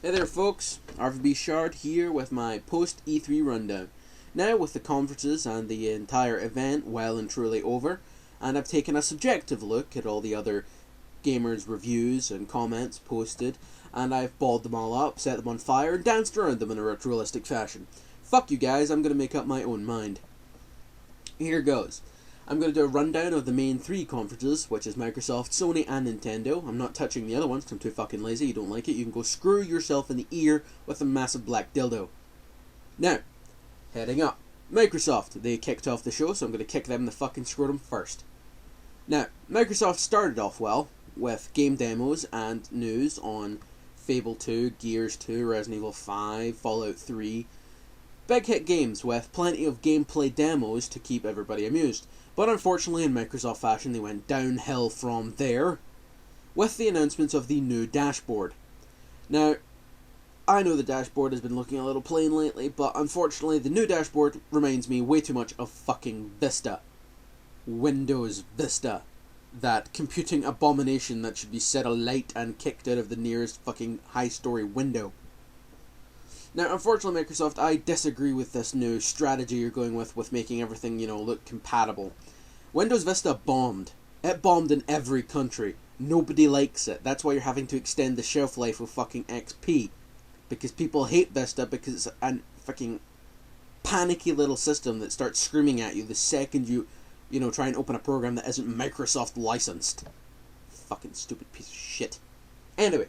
Hey there folks, RVB Shard here with my post E3 rundown. Now with the conferences and the entire event well and truly over, and I've taken a subjective look at all the other gamers' reviews and comments posted, and I've balled them all up, set them on fire, and danced around them in a ritualistic fashion. Fuck you guys, I'm going to make up my own mind. Here goes. I'm going to do a rundown of the main three conferences, which is Microsoft, Sony, and Nintendo. I'm not touching the other ones because I'm too fucking lazy. You don't like it, you can go screw yourself in the ear with a massive black dildo. Now, heading up. Microsoft, they kicked off the show, so I'm going to kick them in the fucking scrotum first. Now, Microsoft started off well with game demos and news on Fable 2, Gears 2, Resident Evil 5, Fallout 3. Big hit games with plenty of gameplay demos to keep everybody amused. But unfortunately, in Microsoft fashion, they went downhill from there with the announcements of the new dashboard. Now, I know the dashboard has been looking a little plain lately, but unfortunately, the new dashboard reminds me way too much of fucking Vista. Windows Vista. That computing abomination that should be set alight and kicked out of the nearest fucking high-story window. Now, unfortunately, Microsoft, I disagree with this new strategy you're going with making everything, look compatible. Windows Vista bombed. It bombed in every country. Nobody likes it. That's why you're having to extend the shelf life of fucking XP. Because people hate Vista because it's a fucking panicky little system that starts screaming at you the second you try and open a program that isn't Microsoft licensed. Fucking stupid piece of shit. Anyway.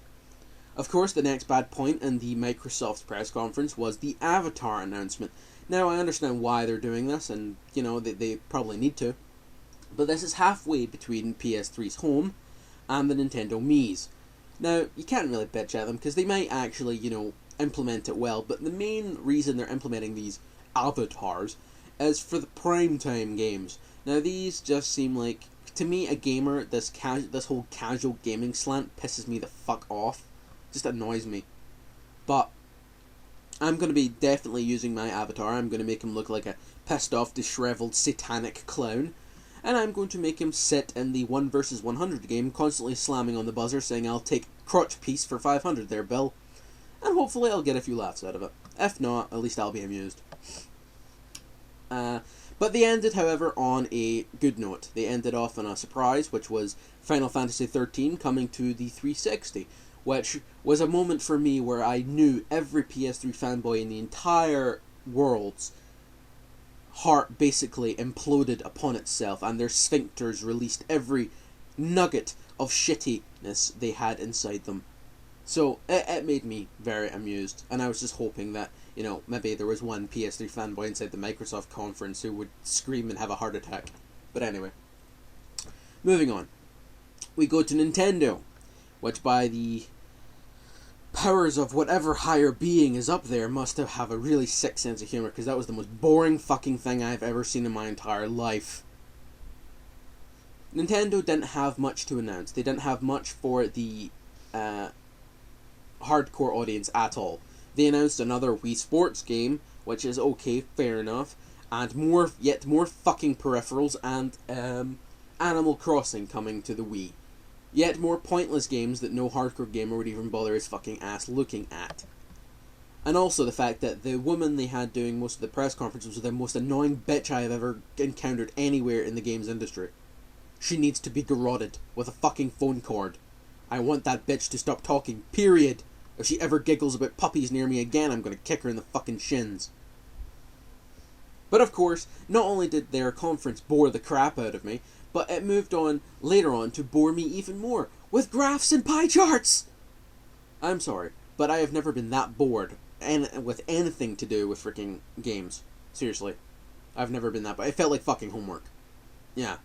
Of course, the next bad point in the Microsoft press conference was the Avatar announcement. Now, I understand why they're doing this, and, they probably need to. But this is halfway between PS3's Home and the Nintendo Mii's. Now, you can't really bitch at them, because they might actually, implement it well, but the main reason they're implementing these avatars is for the primetime games. Now, these just seem like, to me, a gamer, this whole casual gaming slant pisses me the fuck off. Just annoys me. But I'm going to be definitely using my avatar. I'm going to make him look like a pissed off, disheveled, satanic clown. And I'm going to make him sit in the 1 versus 100 game, constantly slamming on the buzzer, saying, "I'll take crotch piece for 500 there, Bill." And hopefully I'll get a few laughs out of it. If not, at least I'll be amused. But they ended, however, on a good note. They ended off on a surprise, which was Final Fantasy XIII coming to the 360. Which was a moment for me where I knew every PS3 fanboy in the entire world's heart basically imploded upon itself, and their sphincters released every nugget of shittiness they had inside them. So it made me very amused, and I was just hoping that, maybe there was one PS3 fanboy inside the Microsoft conference who would scream and have a heart attack. But anyway, moving on. We go to Nintendo, which by the powers of whatever higher being is up there must have a really sick sense of humor, because that was the most boring fucking thing I've ever seen in my entire life. Nintendo didn't have much to announce. They didn't have much for the hardcore audience at all. They announced another Wii Sports game, which is okay, fair enough, and more fucking peripherals and Animal Crossing coming to the Wii. Yet more pointless games that no hardcore gamer would even bother his fucking ass looking at. And also the fact that the woman they had doing most of the press conferences was the most annoying bitch I have ever encountered anywhere in the games industry. She needs to be garroted with a fucking phone cord. I want that bitch to stop talking, period. If she ever giggles about puppies near me again, I'm gonna kick her in the fucking shins. But of course, not only did their conference bore the crap out of me, but it moved on later on to bore me even more with graphs and pie charts. I'm sorry, but I have never been that bored with anything to do with freaking games. Seriously, I've never been that bored. It felt like fucking homework. Yeah.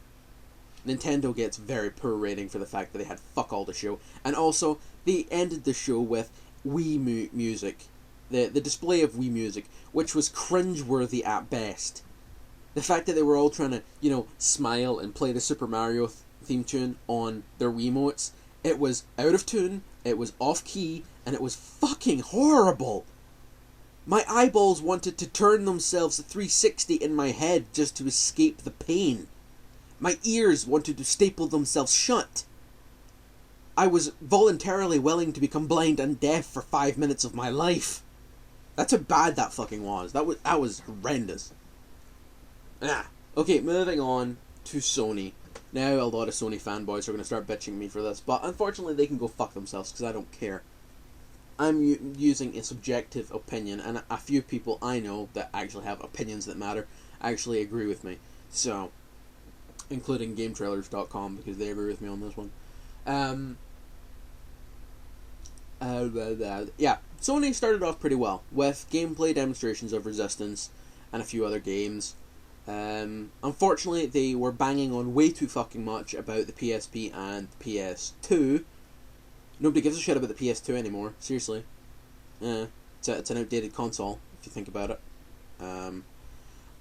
Nintendo gets very poor rating for the fact that they had fuck all to show, and also they ended the show with Wii music, the display of Wii music, which was cringeworthy at best. The fact that they were all trying to, smile and play the Super Mario theme tune on their Wiimotes, it was out of tune, it was off-key, and it was fucking horrible. My eyeballs wanted to turn themselves 360 in my head just to escape the pain. My ears wanted to staple themselves shut. I was voluntarily willing to become blind and deaf for 5 minutes of my life. That's how bad that fucking was. That was horrendous. Okay, moving on to Sony. Now, a lot of Sony fanboys are going to start bitching me for this, but unfortunately they can go fuck themselves, because I don't care. I'm using a subjective opinion, and a few people I know that actually have opinions that matter actually agree with me. So, including GameTrailers.com, because they agree with me on this one. Yeah, Sony started off pretty well, with gameplay demonstrations of Resistance and a few other games. Unfortunately, they were banging on way too fucking much about the PSP and PS2. Nobody gives a shit about the PS2 anymore, seriously. It's an outdated console, if you think about it.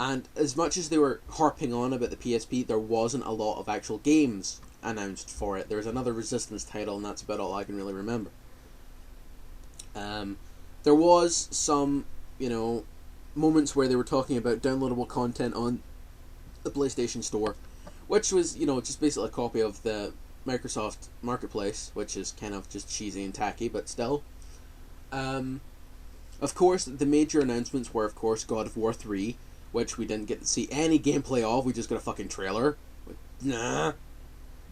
And as much as they were harping on about the PSP, there wasn't a lot of actual games announced for it. There was another Resistance title, and that's about all I can really remember. There was some, moments where they were talking about downloadable content on the PlayStation Store, which was, just basically a copy of the Microsoft Marketplace, which is kind of just cheesy and tacky, but still. Of course, the major announcements were, of course, God of War 3, which we didn't get to see any gameplay of, we just got a fucking trailer.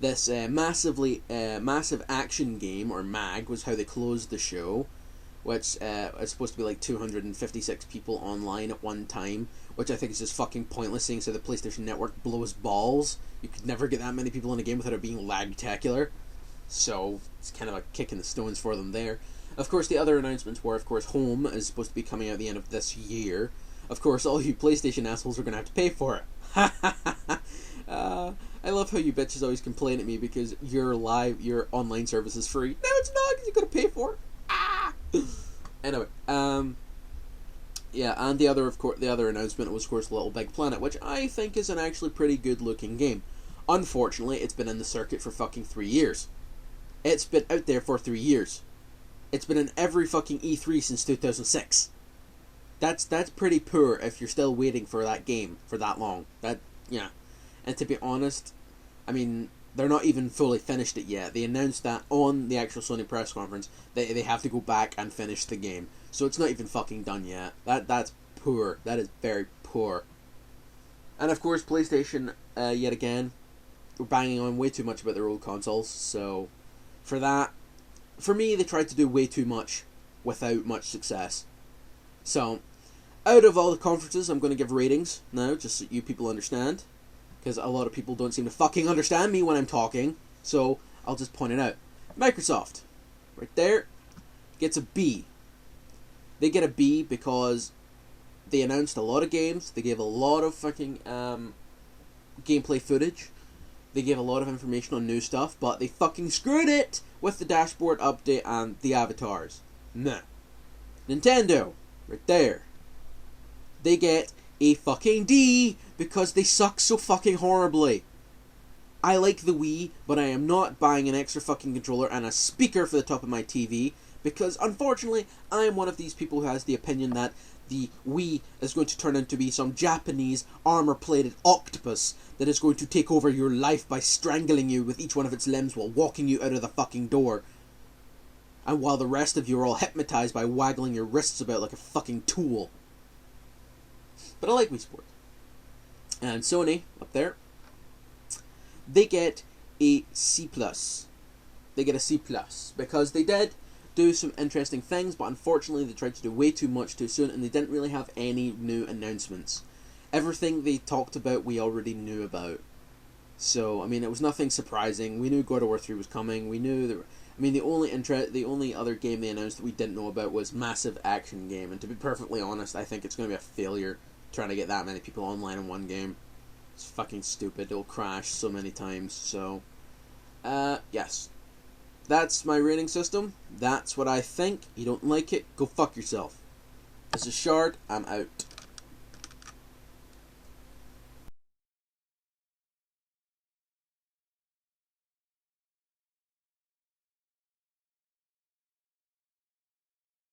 This massive action game, or MAG, was how they closed the show, which is supposed to be like 256 people online at one time, which I think is just fucking pointless, seeing so the PlayStation Network blows balls. You could never get that many people in a game without it being lagtacular, so it's kind of a kick in the stones for them there. Of course, the other announcements were, of course, Home is supposed to be coming out at the end of this year. Of course, all you PlayStation assholes are going to have to pay for it. I love how you bitches always complain at me because your online service is free. No, it's not, because you got to pay for it. Anyway, yeah, and the other announcement was, of course, Little Big Planet, which I think is an actually pretty good-looking game. Unfortunately, it's been in the circuit for fucking 3 years. It's been out there for 3 years. It's been in every fucking E3 since 2006. That's pretty poor if you're still waiting for that game for that long. Yeah. And to be honest, I mean, they're not even fully finished it yet. They announced that on the actual Sony press conference. They have to go back and finish the game. So it's not even fucking done yet. That's poor. That is very poor. And of course, PlayStation, yet again, were banging on way too much about their old consoles. So, for me, they tried to do way too much without much success. So, out of all the conferences, I'm going to give ratings now, just so you people understand. Because a lot of people don't seem to fucking understand me when I'm talking. So, I'll just point it out. Microsoft, right there, gets a B. They get a B because they announced a lot of games. They gave a lot of fucking gameplay footage. They gave a lot of information on new stuff. But they fucking screwed it with the dashboard update and the avatars. Nah. Nintendo, right there. They get a fucking D because they suck so fucking horribly. I like the Wii, but I am not buying an extra fucking controller and a speaker for the top of my TV because, unfortunately, I am one of these people who has the opinion that the Wii is going to turn into be some Japanese armor-plated octopus that is going to take over your life by strangling you with each one of its limbs while walking you out of the fucking door. And while the rest of you are all hypnotized by waggling your wrists about like a fucking tool. But I like Wii Sports. And Sony, up there, they get a C+. They get a C+, because they did do some interesting things, but unfortunately they tried to do way too much too soon, and they didn't really have any new announcements. Everything they talked about, we already knew about. So, I mean, it was nothing surprising. We knew God of War 3 was coming. We knew there were, I mean, the only other game they announced that we didn't know about was Massive Action Game, and to be perfectly honest, I think it's going to be a failure trying to get that many people online in one game. It's fucking stupid. It'll crash so many times. So, yes. That's my rating system. That's what I think. You don't like it, go fuck yourself. This is Shard. I'm out.